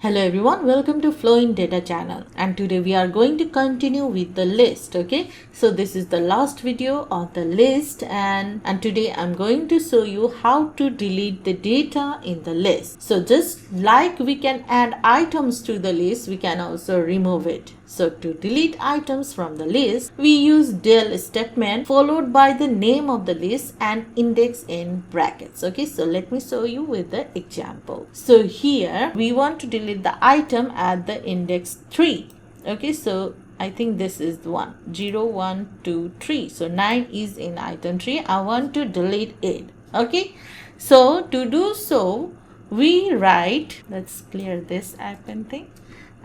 Hello everyone, welcome to flowindata channel, and today we are going to continue with the list. Okay, so this is the last video of the list, and today I'm going to show you how to delete the data in the list. So just like we can add items to the list, we can also remove it. So to delete items from the list, we use del statement followed by the name of the list and index in brackets. Okay, so let me show you with the example. So here we want to delete the item at the index 3. Okay, so I think this is the one 0 1 2 3. So 9 is in item 3. I want to delete it. Okay, so to do so, we write, let's clear this icon thing,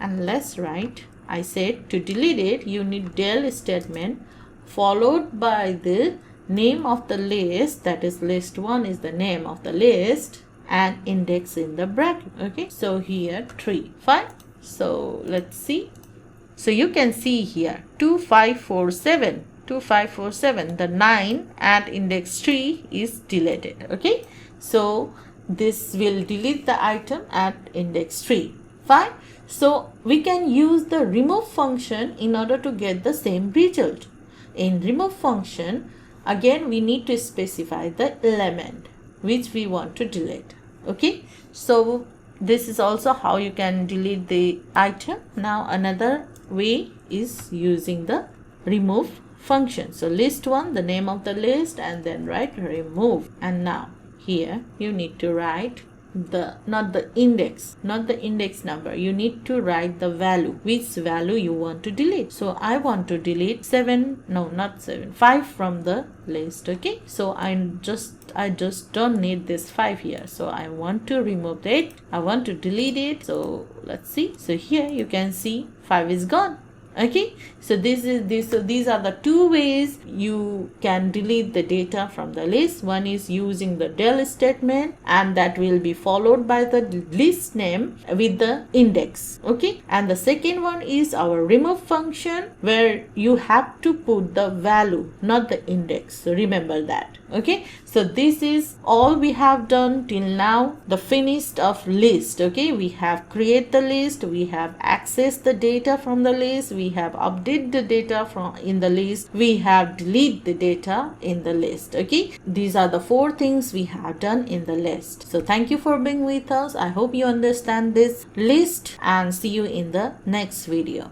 and let's write, I said to delete it you need del statement followed by the name of the list, that is list 1 is the name of the list, and index in the bracket. Okay, so here 3 fine. So let's see. So you can see here 2547 the 9 and index 3 is deleted. Okay, so this will delete the item at index 3. Fine. So we can use the remove function in order to get the same result. In remove function, again we need to specify the element which we want to delete. Okay, so this is also how you can delete the item. Now another way is using the remove function. So list 1, the name of the list, and then write remove. And now here you need to write not the index number, you need to write the value, which value you want to delete. So I want to delete 5 from the list. Okay, so I just don't need this 5 here, so I want to remove it, I want to delete it. So let's see. So here you can see 5 is gone. Okay, so these are the two ways you can delete the data from the list. One is using the del statement, and that will be followed by the list name with the index. Okay, and the second one is our remove function, where you have to put the value, not the index. So remember that. Okay, so this is all we have done till now, the finished of list. Okay, we have create the list, we have accessed the data from the list, we have update the data from in the list, we have delete the data in the list. Okay, these are the 4 things we have done in the list. So thank you for being with us. I hope you understand this list, and see you in the next video.